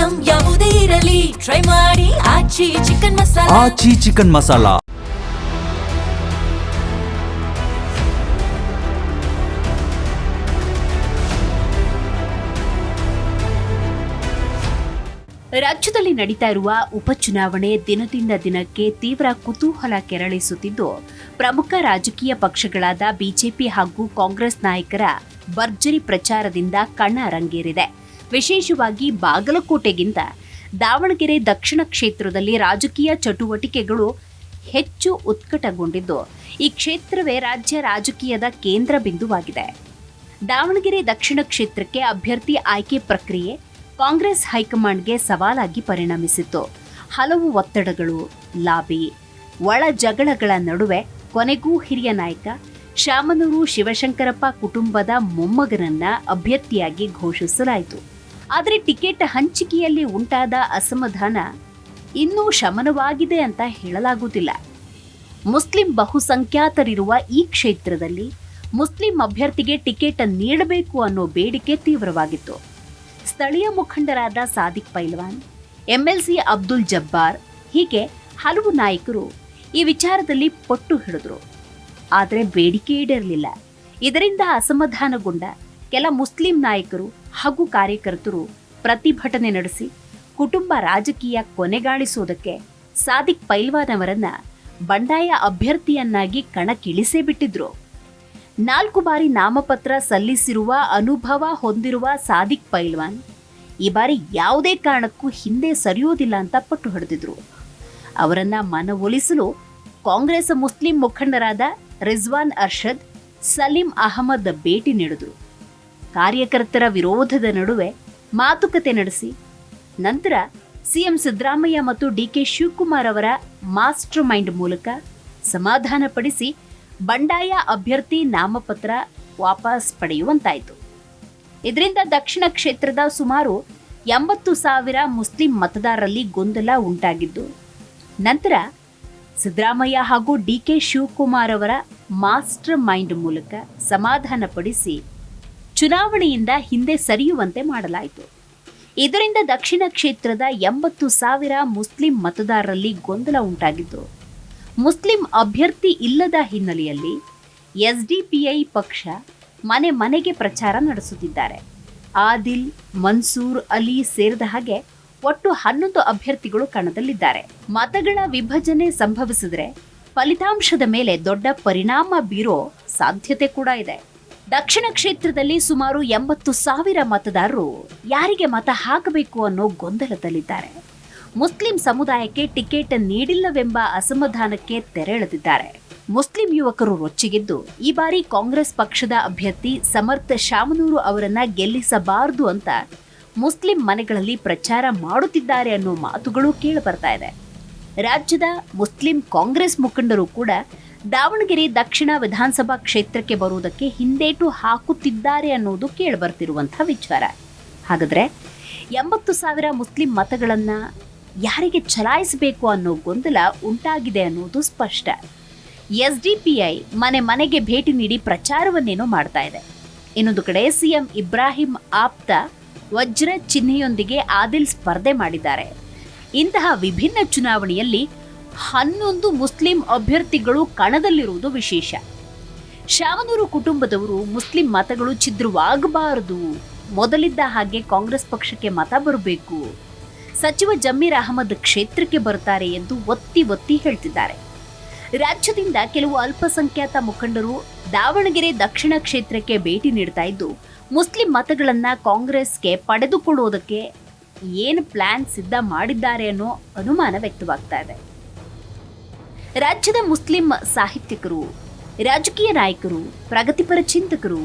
Item ಯಾವುದೇ ಇರಲಿ try ಮಾಡಿ ಆಚಿ ಚಿಕನ್ ಮಸಾಲಾ. ಆಚಿ ಚಿಕನ್ ಮಸಾಲಾ. ರಾಜ್ಯದಲ್ಲಿ ನಡೀತಾ ಇರುವ ಉಪಚುನಾವಣೆ ದಿನದಿಂದ ದಿನಕ್ಕೆ ತೀವ್ರ ಕುತೂಹಲ ಕೆರಳಿಸುತ್ತಿದ್ದು, ಪ್ರಮುಖ ರಾಜಕೀಯ ಪಕ್ಷಗಳಾದ ಬಿಜೆಪಿ ಹಾಗೂ ಕಾಂಗ್ರೆಸ್ ನಾಯಕರ ಭರ್ಜರಿ ಪ್ರಚಾರದಿಂದ ಕಣ ರಂಗೇರಿದೆ. ವಿಶೇಷವಾಗಿ ಬಾಗಲಕೋಟೆಗಿಂತ ದಾವಣಗೆರೆ ದಕ್ಷಿಣ ಕ್ಷೇತ್ರದಲ್ಲಿ ರಾಜಕೀಯ ಚಟುವಟಿಕೆಗಳು ಹೆಚ್ಚು ಉತ್ಕಟಗೊಂಡಿದ್ದು, ಈ ಕ್ಷೇತ್ರವೇ ರಾಜ್ಯ ರಾಜಕೀಯದ ಕೇಂದ್ರ ಬಿಂದುವಾಗಿದೆ. ದಾವಣಗೆರೆ ದಕ್ಷಿಣ ಕ್ಷೇತ್ರಕ್ಕೆ ಅಭ್ಯರ್ಥಿ ಆಯ್ಕೆ ಪ್ರಕ್ರಿಯೆ ಕಾಂಗ್ರೆಸ್ ಹೈಕಮಾಂಡ್ಗೆ ಸವಾಲಾಗಿ ಪರಿಣಮಿಸಿತ್ತು. ಹಲವು ಒತ್ತಡಗಳು, ಲಾಬಿ, ಒಳ ಜಗಳಗಳ ನಡುವೆ ಕೊನೆಗೂ ಹಿರಿಯ ನಾಯಕ ಶಾಮನೂರು ಶಿವಶಂಕರಪ್ಪ ಕುಟುಂಬದ ಮೊಮ್ಮಗನನ್ನ ಅಭ್ಯರ್ಥಿಯಾಗಿ ಘೋಷಿಸಲಾಯಿತು. ಆದರೆ ಟಿಕೆಟ್ ಹಂಚಿಕೆಯಲ್ಲಿ ಉಂಟಾದ ಅಸಮಾಧಾನ ಇನ್ನೂ ಶಮನವಾಗಿದೆ ಅಂತ ಹೇಳಲಾಗುತ್ತಿಲ್ಲ. ಮುಸ್ಲಿಂ ಬಹುಸಂಖ್ಯಾತರಿರುವ ಈ ಕ್ಷೇತ್ರದಲ್ಲಿ ಮುಸ್ಲಿಂ ಅಭ್ಯರ್ಥಿಗೆ ಟಿಕೆಟ್ ನೀಡಬೇಕು ಅನ್ನೋ ಬೇಡಿಕೆ ತೀವ್ರವಾಗಿತ್ತು. ಸ್ಥಳೀಯ ಮುಖಂಡರಾದ ಸಾದಿಕ್ ಪೈಲ್ವಾನ್, ಎಂಎಲ್ಸಿ ಅಬ್ದುಲ್ ಜಬ್ಬಾರ್ ಹೀಗೆ ಹಲವು ನಾಯಕರು ಈ ವಿಚಾರದಲ್ಲಿ ಪಟ್ಟು ಹಿಡಿದ್ರು. ಆದರೆ ಬೇಡಿಕೆ ಈಡೇರಲಿಲ್ಲ. ಇದರಿಂದ ಅಸಮಾಧಾನಗೊಂಡ ಕೆಲ ಮುಸ್ಲಿಂ ನಾಯಕರು ಹಾಗೂ ಕಾರ್ಯಕರ್ತರು ಪ್ರತಿಭಟನೆ ನಡೆಸಿ ಕುಟುಂಬ ರಾಜಕೀಯ ಕೊನೆಗಾಣಿಸುವುದಕ್ಕೆ ಸಾದಿಕ್ ಪೈಲ್ವಾನ್ ಅವರನ್ನ ಬಂಡಾಯ ಅಭ್ಯರ್ಥಿಯನ್ನಾಗಿ ಕಣಕ್ಕಿಳಿಸೇ ಬಿಟ್ಟಿದ್ರು. 4 ಬಾರಿ ನಾಮಪತ್ರ ಸಲ್ಲಿಸಿರುವ ಅನುಭವ ಹೊಂದಿರುವ ಸಾದಿಕ್ ಪೈಲ್ವಾನ್ ಈ ಬಾರಿ ಯಾವುದೇ ಕಾರಣಕ್ಕೂ ಹಿಂದೆ ಸರಿಯೋದಿಲ್ಲ ಅಂತ ಪಟ್ಟು ಹಿಡಿದಿದ್ರು. ಅವರನ್ನ ಮನವೊಲಿಸಲು ಕಾಂಗ್ರೆಸ್ ಮುಸ್ಲಿಂ ಮುಖಂಡರಾದ ರಿಜ್ವಾನ್ ಅರ್ಷದ್, ಸಲೀಂ ಅಹಮದ್ ಭೇಟಿ ನೀಡಿದ್ರು. ಕಾರ್ಯಕರ್ತರ ವಿರೋಧದ ನಡುವೆ ಮಾತುಕತೆ ನಡೆಸಿ ನಂತರ ಸಿಎಂ ಸಿದ್ದರಾಮಯ್ಯ ಮತ್ತು ಡಿಕೆ ಶಿವಕುಮಾರ್ ಅವರ ಮಾಸ್ಟರ್ ಮೈಂಡ್ ಮೂಲಕ ಸಮಾಧಾನಪಡಿಸಿ ಬಂಡಾಯ ಅಭ್ಯರ್ಥಿ ನಾಮಪತ್ರ ವಾಪಸ್ ಪಡೆಯುವಂತಾಯಿತು. ಇದರಿಂದ ದಕ್ಷಿಣ ಕ್ಷೇತ್ರದ ಸುಮಾರು 80,000 ಮುಸ್ಲಿಂ ಮತದಾರರಲ್ಲಿ ಗೊಂದಲ ಉಂಟಾಗಿದ್ದು, ನಂತರ ಸಿದ್ದರಾಮಯ್ಯ ಹಾಗೂ ಡಿಕೆ ಶಿವಕುಮಾರ್ ಅವರ ಮಾಸ್ಟರ್ ಮೈಂಡ್ ಮೂಲಕ ಸಮಾಧಾನಪಡಿಸಿ ಚುನಾವಣೆಯಿಂದ ಹಿಂದೆ ಸರಿಯುವಂತೆ ಮಾಡಲಾಯಿತು. ಇದರಿಂದ ದಕ್ಷಿಣ ಕ್ಷೇತ್ರದ 80,000 ಮುಸ್ಲಿಂ ಮತದಾರರಲ್ಲಿ ಗೊಂದಲ ಉಂಟಾಗಿದ್ದು, ಮುಸ್ಲಿಂ ಅಭ್ಯರ್ಥಿ ಇಲ್ಲದ ಹಿನ್ನೆಲೆಯಲ್ಲಿ ಎಸ್ಡಿಪಿಐ ಪಕ್ಷ ಮನೆ ಮನೆಗೆ ಪ್ರಚಾರ ನಡೆಸುತ್ತಿದ್ದಾರೆ. ಆದಿಲ್, ಮನ್ಸೂರ್ ಅಲಿ ಸೇರಿದ ಹಾಗೆ ಒಟ್ಟು 11 ಅಭ್ಯರ್ಥಿಗಳು ಕಣದಲ್ಲಿದ್ದಾರೆ. ಮತಗಳ ವಿಭಜನೆ ಸಂಭವಿಸಿದರೆ ಫಲಿತಾಂಶದ ಮೇಲೆ ದೊಡ್ಡ ಪರಿಣಾಮ ಬೀರೋ ಸಾಧ್ಯತೆ ಕೂಡ ಇದೆ. ದಕ್ಷಿಣ ಕ್ಷೇತ್ರದಲ್ಲಿ ಸುಮಾರು 80,000 ಮತದಾರರು ಯಾರಿಗೆ ಮತ ಹಾಕಬೇಕು ಅನ್ನೋ ಗೊಂದಲದಲ್ಲಿದ್ದಾರೆ. ಮುಸ್ಲಿಂ ಸಮುದಾಯಕ್ಕೆ ಟಿಕೆಟ್ ನೀಡಿಲ್ಲವೆಂಬ ಅಸಮಾಧಾನಕ್ಕೆ ತೆರೆಳೆದಿದ್ದಾರೆ. ಮುಸ್ಲಿಂ ಯುವಕರು ರೊಚ್ಚಿಗೆದ್ದು ಈ ಬಾರಿ ಕಾಂಗ್ರೆಸ್ ಪಕ್ಷದ ಅಭ್ಯರ್ಥಿ ಸಮರ್ಥ ಶಾಮನೂರು ಅವರನ್ನ ಗೆಲ್ಲಿಸಬಾರದು ಅಂತ ಮುಸ್ಲಿಂ ಮನೆಗಳಲ್ಲಿ ಪ್ರಚಾರ ಮಾಡುತ್ತಿದ್ದಾರೆ ಅನ್ನೋ ಮಾತುಗಳು ಕೇಳಿಬರ್ತಾ ಇದೆ. ರಾಜ್ಯದ ಮುಸ್ಲಿಂ ಕಾಂಗ್ರೆಸ್ ಮುಖಂಡರು ಕೂಡ ದಾವಣಗೆರೆ ದಕ್ಷಿಣ ವಿಧಾನಸಭಾ ಕ್ಷೇತ್ರಕ್ಕೆ ಬರುವುದಕ್ಕೆ ಹಿಂದೇಟು ಹಾಕುತ್ತಿದ್ದಾರೆ ಅನ್ನೋದು ಕೇಳಿಬರ್ತಿರುವಂತಹ ವಿಚಾರ. ಹಾಗಾದ್ರೆ 80,000 ಮುಸ್ಲಿಂ ಮತಗಳನ್ನ ಯಾರಿಗೆ ಚಲಾಯಿಸಬೇಕು ಅನ್ನೋ ಗೊಂದಲ ಉಂಟಾಗಿದೆ ಅನ್ನೋದು ಸ್ಪಷ್ಟ. ಎಸ್ಡಿಪಿಐ ಮನೆ ಮನೆಗೆ ಭೇಟಿ ನೀಡಿ ಪ್ರಚಾರವನ್ನೇನೋ ಮಾಡ್ತಾ ಇದೆ. ಇನ್ನೊಂದು ಕಡೆ ಸಿಎಂ ಇಬ್ರಾಹಿಂ ಆಪ್ತ ವಜ್ರ ಚಿಹ್ನೆಯೊಂದಿಗೆ ಆದಿಲ್ ಸ್ಪರ್ಧೆ ಮಾಡಿದ್ದಾರೆ. ಇಂತಹ ವಿಭಿನ್ನ ಚುನಾವಣೆಯಲ್ಲಿ 11 ಮುಸ್ಲಿಂ ಅಭ್ಯರ್ಥಿಗಳು ಕಣದಲ್ಲಿರುವುದು ವಿಶೇಷ. ಶಾಮನೂರು ಕುಟುಂಬದವರು ಮುಸ್ಲಿಂ ಮತಗಳು ಛಿದ್ರವಾಗಬಾರದು, ಮೊದಲಿದ್ದ ಹಾಗೆ ಕಾಂಗ್ರೆಸ್ ಪಕ್ಷಕ್ಕೆ ಮತ ಬರಬೇಕು, ಸಚಿವ ಜಮೀರ್ ಅಹಮದ್ ಕ್ಷೇತ್ರಕ್ಕೆ ಬರ್ತಾರೆ ಎಂದು ಒತ್ತಿ ಒತ್ತಿ ಹೇಳ್ತಿದ್ದಾರೆ. ರಾಜ್ಯದಿಂದ ಕೆಲವು ಅಲ್ಪಸಂಖ್ಯಾತ ಮುಖಂಡರು ದಾವಣಗೆರೆ ದಕ್ಷಿಣ ಕ್ಷೇತ್ರಕ್ಕೆ ಭೇಟಿ ನೀಡ್ತಾ ಇದ್ದು, ಮುಸ್ಲಿಂ ಮತಗಳನ್ನ ಕಾಂಗ್ರೆಸ್ಗೆ ಪಡೆದುಕೊಳ್ಳುವುದಕ್ಕೆ ಏನು ಪ್ಲಾನ್ ಸಿದ್ಧ ಮಾಡಿದ್ದಾರೆ ಅನ್ನೋ ಅನುಮಾನ ವ್ಯಕ್ತವಾಗ್ತಾ ಇದೆ. ರಾಜ್ಯದ ಮುಸ್ಲಿಂ ಸಾಹಿತ್ಯಕರು, ರಾಜಕೀಯ ನಾಯಕರು, ಪ್ರಗತಿಪರ ಚಿಂತಕರು,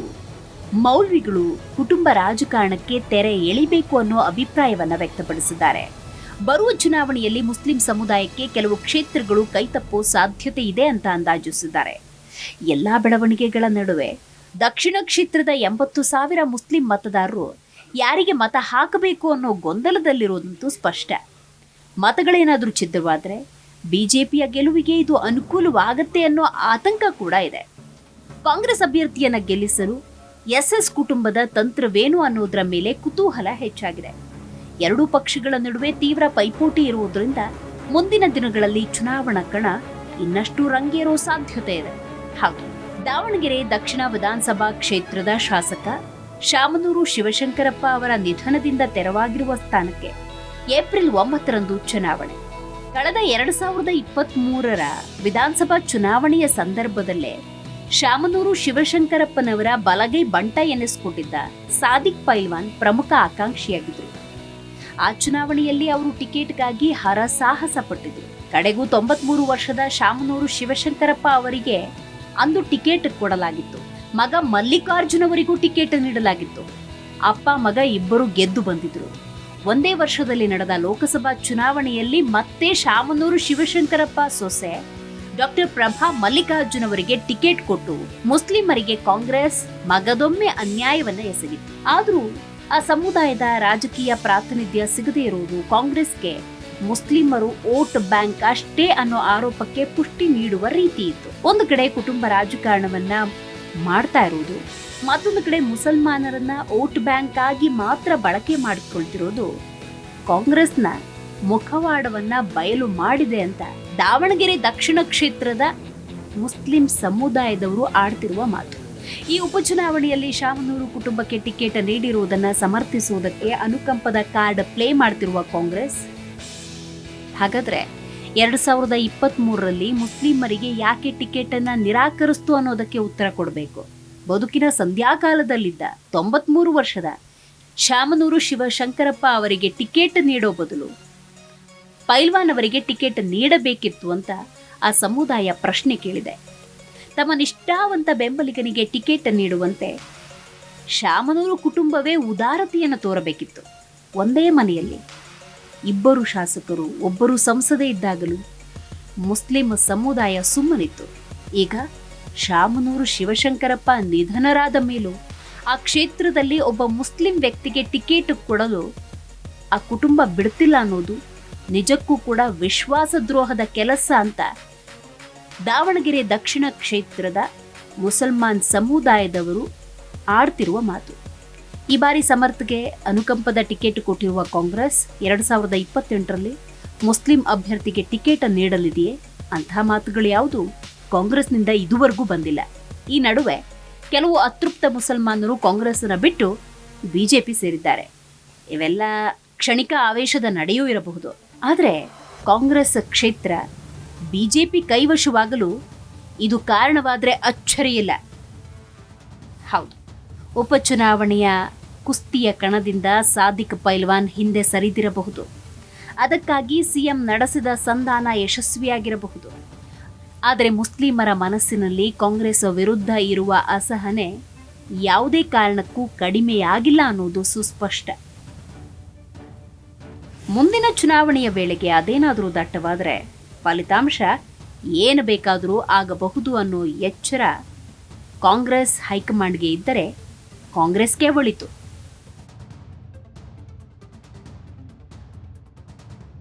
ಮೌಲ್ವಿಗಳು ಕುಟುಂಬ ರಾಜಕಾರಣಕ್ಕೆ ತೆರೆ ಎಳಿಬೇಕು ಅನ್ನೋ ಅಭಿಪ್ರಾಯವನ್ನ ವ್ಯಕ್ತಪಡಿಸಿದ್ದಾರೆ. ಬರುವ ಚುನಾವಣೆಯಲ್ಲಿ ಮುಸ್ಲಿಂ ಸಮುದಾಯಕ್ಕೆ ಕೆಲವು ಕ್ಷೇತ್ರಗಳು ಕೈತಪ್ಪೋ ಸಾಧ್ಯತೆ ಇದೆ ಅಂತ ಅಂದಾಜಿಸಿದ್ದಾರೆ. ಎಲ್ಲಾ ಬೆಳವಣಿಗೆಗಳ ನಡುವೆ ದಕ್ಷಿಣ ಕ್ಷೇತ್ರದ 80,000 ಮುಸ್ಲಿಂ ಮತದಾರರು ಯಾರಿಗೆ ಮತ ಹಾಕಬೇಕು ಅನ್ನೋ ಗೊಂದಲದಲ್ಲಿರೋದಂತೂ ಸ್ಪಷ್ಟ. ಮತಗಳೇನಾದರೂ ಛಿದ್ರವಾದರೆ ಬಿಜೆಪಿಯ ಗೆಲುವಿಗೆ ಇದು ಅನುಕೂಲವಾಗತ್ತೆ ಅನ್ನೋ ಆತಂಕ ಕೂಡ ಇದೆ. ಕಾಂಗ್ರೆಸ್ ಅಭ್ಯರ್ಥಿಯನ್ನ ಗೆಲ್ಲಿಸಲು ಎಸ್ಎಸ್ ಕುಟುಂಬದ ತಂತ್ರವೇನು ಅನ್ನೋದರ ಮೇಲೆ ಕುತೂಹಲ ಹೆಚ್ಚಾಗಿದೆ. ಎರಡೂ ಪಕ್ಷಗಳ ನಡುವೆ ತೀವ್ರ ಪೈಪೋಟಿ ಇರುವುದರಿಂದ ಮುಂದಿನ ದಿನಗಳಲ್ಲಿ ಚುನಾವಣಾ ಕಣ ಇನ್ನಷ್ಟು ರಂಗೇರೋ ಸಾಧ್ಯತೆ ಇದೆ. ಹೌದು, ದಾವಣಗೆರೆ ದಕ್ಷಿಣ ವಿಧಾನಸಭಾ ಕ್ಷೇತ್ರದ ಶಾಸಕ ಶಾಮನೂರು ಶಿವಶಂಕರಪ್ಪ ಅವರ ನಿಧನದಿಂದ ತೆರವಾಗಿರುವ ಸ್ಥಾನಕ್ಕೆ ಏಪ್ರಿಲ್ 9ರಂದು ಚುನಾವಣೆ. ಕಳೆದ 2023ರ ವಿಧಾನಸಭಾ ಚುನಾವಣೆಯ ಸಂದರ್ಭದಲ್ಲೇ ಶಾಮನೂರು ಶಿವಶಂಕರಪ್ಪನವರ ಬಲಗೈ ಬಂಟ ಎನ್ನಿಸಿಕೊಂಡಿದ್ದ ಸಾದಿಕ್ ಪೈಲ್ವಾನ್ ಪ್ರಮುಖ ಆಕಾಂಕ್ಷಿಯಾಗಿದ್ದರು. ಆ ಚುನಾವಣೆಯಲ್ಲಿ ಅವರು ಟಿಕೆಟ್ಗಾಗಿ ಹರಸಾಹಸ ಪಟ್ಟಿದ್ರು. ಕಡೆಗೂ 93 ವರ್ಷದ ಶಾಮನೂರು ಶಿವಶಂಕರಪ್ಪ ಅವರಿಗೆ ಅಂದು ಟಿಕೆಟ್ ಕೊಡಲಾಗಿತ್ತು. ಮಗ ಮಲ್ಲಿಕಾರ್ಜುನ್ ಅವರಿಗೂ ಟಿಕೆಟ್ ನೀಡಲಾಗಿತ್ತು. ಅಪ್ಪ ಮಗ ಇಬ್ಬರು ಗೆದ್ದು ಬಂದಿದ್ರು. ಒಂದೇ ವರ್ಷದಲ್ಲಿ ನಡೆದ ಲೋಕಸಭಾ ಚುನಾವಣೆಯಲ್ಲಿ ಮತ್ತೆ ಶಾಮನೂರು ಶಿವಶಂಕರಪ್ಪ ಸೊಸೆ ಡಾಕ್ಟರ್ ಪ್ರಭಾ ಮಲ್ಲಿಕಾರ್ಜುನ್ ಅವರಿಗೆ ಟಿಕೆಟ್ ಕೊಟ್ಟು ಮುಸ್ಲಿಮರಿಗೆ ಕಾಂಗ್ರೆಸ್ ಮಗದೊಮ್ಮೆ ಅನ್ಯಾಯವನ್ನ ಎಸಗಿತ್ತು. ಆದರೂ ಆ ಸಮುದಾಯದ ರಾಜಕೀಯ ಪ್ರಾತಿನಿಧ್ಯ ಸಿಗದೇ ಇರುವುದು ಕಾಂಗ್ರೆಸ್ಗೆ ಮುಸ್ಲಿಮರು ವೋಟ್ ಬ್ಯಾಂಕ್ ಅಷ್ಟೇ ಅನ್ನೋ ಆರೋಪಕ್ಕೆ ಪುಷ್ಟಿ ನೀಡುವ ರೀತಿ ಇತ್ತು. ಒಂದು ಕಡೆ ಕುಟುಂಬ ರಾಜಕಾರಣವನ್ನ ಮಾಡ್ತಾ ಇರುವುದು, ಮತ್ತೊಂದು ಕಡೆ ಮುಸಲ್ಮಾನರನ್ನ ವೋಟ್ ಬ್ಯಾಂಕ್ ಆಗಿ ಮಾತ್ರ ಬಳಕೆ ಮಾಡಿಕೊಳ್ತಿರೋದು ಕಾಂಗ್ರೆಸ್ನ ಮುಖವಾಡವನ್ನ ಬಯಲು ಮಾಡಿದೆ ಅಂತ ದಾವಣಗೆರೆ ದಕ್ಷಿಣ ಕ್ಷೇತ್ರದ ಮುಸ್ಲಿಂ ಸಮುದಾಯದವರು ಆಡ್ತಿರುವ ಮಾತು. ಈ ಉಪಚುನಾವಣೆಯಲ್ಲಿ ಶಾಮನೂರು ಕುಟುಂಬಕ್ಕೆ ಟಿಕೆಟ್ ನೀಡಿರುವುದನ್ನ ಸಮರ್ಥಿಸುವುದಕ್ಕೆ ಅನುಕಂಪದ ಕಾರ್ಡ್ ಪ್ಲೇ ಮಾಡ್ತಿರುವ ಕಾಂಗ್ರೆಸ್, ಹಾಗಾದ್ರೆ 2023ರಲ್ಲಿ ಮುಸ್ಲಿಮರಿಗೆ ಯಾಕೆ ಟಿಕೆಟ್ ಅನ್ನ ನಿರಾಕರಿಸ್ತು ಅನ್ನೋದಕ್ಕೆ ಉತ್ತರ ಕೊಡಬೇಕು. ಬದುಕಿನ ಸಂಧ್ಯಾಕಾಲದಲ್ಲಿದ್ದ 93 ವರ್ಷದ ಶಾಮನೂರು ಶಿವಶಂಕರಪ್ಪ ಅವರಿಗೆ ಟಿಕೆಟ್ ನೀಡೋ ಬದಲು ಪೈಲ್ವಾನ್ ಅವರಿಗೆ ಟಿಕೆಟ್ ನೀಡಬೇಕಿತ್ತು ಅಂತ ಆ ಸಮುದಾಯ ಪ್ರಶ್ನೆ ಕೇಳಿದೆ. ತಮ್ಮ ನಿಷ್ಠಾವಂತ ಬೆಂಬಲಿಗನಿಗೆ ಟಿಕೆಟ್ ನೀಡುವಂತೆ ಶಾಮನೂರು ಕುಟುಂಬವೇ ಉದಾರತೆಯನ್ನು ತೋರಬೇಕಿತ್ತು. ಒಂದೇ ಮನೆಯಲ್ಲಿ ಇಬ್ಬರು ಶಾಸಕರು, ಒಬ್ಬರು ಸಂಸದೆ ಇದ್ದಾಗಲೂ ಮುಸ್ಲಿಂ ಸಮುದಾಯ ಸುಮ್ಮನಿತ್ತು. ಈಗ ಶಾಮನೂರು ಶಿವಶಂಕರಪ್ಪ ನಿಧನರಾದ ಮೇಲೂ ಆ ಕ್ಷೇತ್ರದಲ್ಲಿ ಒಬ್ಬ ಮುಸ್ಲಿಂ ವ್ಯಕ್ತಿಗೆ ಟಿಕೆಟ್ ಕೊಡಲು ಆ ಕುಟುಂಬ ಬಿಡ್ತಿಲ್ಲ ಅನ್ನೋದು ನಿಜಕ್ಕೂ ಕೂಡ ವಿಶ್ವಾಸದ್ರೋಹದ ಕೆಲಸ ಅಂತ ದಾವಣಗೆರೆ ದಕ್ಷಿಣ ಕ್ಷೇತ್ರದ ಮುಸಲ್ಮಾನ್ ಸಮುದಾಯದವರು ಆಡ್ತಿರುವ ಮಾತು. ಈ ಬಾರಿ ಸಮರ್ಥಗೆ ಅನುಕಂಪದ ಟಿಕೆಟ್ ಕೊಟ್ಟಿರುವ ಕಾಂಗ್ರೆಸ್ 2028ರಲ್ಲಿ ಮುಸ್ಲಿಂ ಅಭ್ಯರ್ಥಿಗೆ ಟಿಕೆಟ್ ನೀಡಲಿದೆಯೇ? ಅಂತಹ ಮಾತುಗಳು ಯಾವುದು ಕಾಂಗ್ರೆಸ್ನಿಂದ ಇದುವರೆಗೂ ಬಂದಿಲ್ಲ. ಈ ನಡುವೆ ಕೆಲವು ಅತೃಪ್ತ ಮುಸಲ್ಮಾನರು ಕಾಂಗ್ರೆಸ್ನ ಬಿಟ್ಟು ಬಿಜೆಪಿ ಸೇರಿದ್ದಾರೆ. ಇವೆಲ್ಲ ಕ್ಷಣಿಕ ಆವೇಶದ ನಡೆಯೂ ಇರಬಹುದು. ಆದರೆ ಕಾಂಗ್ರೆಸ್ ಕ್ಷೇತ್ರ ಬಿಜೆಪಿ ಕೈವಶವಾಗಲು ಇದು ಕಾರಣವಾದರೆ ಅಚ್ಚರಿಯಿಲ್ಲ. ಹೌದು, ಉಪಚುನಾವಣೆಯ ಕುಸ್ತಿಯ ಕಣದಿಂದ ಸಾದಿಕ್ ಪೈಲ್ವಾನ್ ಹಿಂದೆ ಸರಿದಿರಬಹುದು. ಅದಕ್ಕಾಗಿ ಸಿಎಂ ನಡೆಸಿದ ಸಂಧಾನ ಯಶಸ್ವಿಯಾಗಿರಬಹುದು. ಆದರೆ ಮುಸ್ಲಿಮರ ಮನಸ್ಸಿನಲ್ಲಿ ಕಾಂಗ್ರೆಸ್ ವಿರುದ್ಧ ಇರುವ ಅಸಹನೆ ಯಾವುದೇ ಕಾರಣಕ್ಕೂ ಕಡಿಮೆಯಾಗಿಲ್ಲ ಅನ್ನೋದು ಸುಸ್ಪಷ್ಟ. ಮುಂದಿನ ಚುನಾವಣೆಯ ವೇಳೆಗೆ ಅದೇನಾದರೂ ದಟ್ಟವಾದರೆ ಫಲಿತಾಂಶ ಏನು ಬೇಕಾದರೂ ಆಗಬಹುದು ಅನ್ನೋ ಎಚ್ಚರ ಕಾಂಗ್ರೆಸ್ ಹೈಕಮಾಂಡ್ಗೆ ಇದ್ದರೆ ಕಾಂಗ್ರೆಸ್ಗೆ ಒಳಿತು.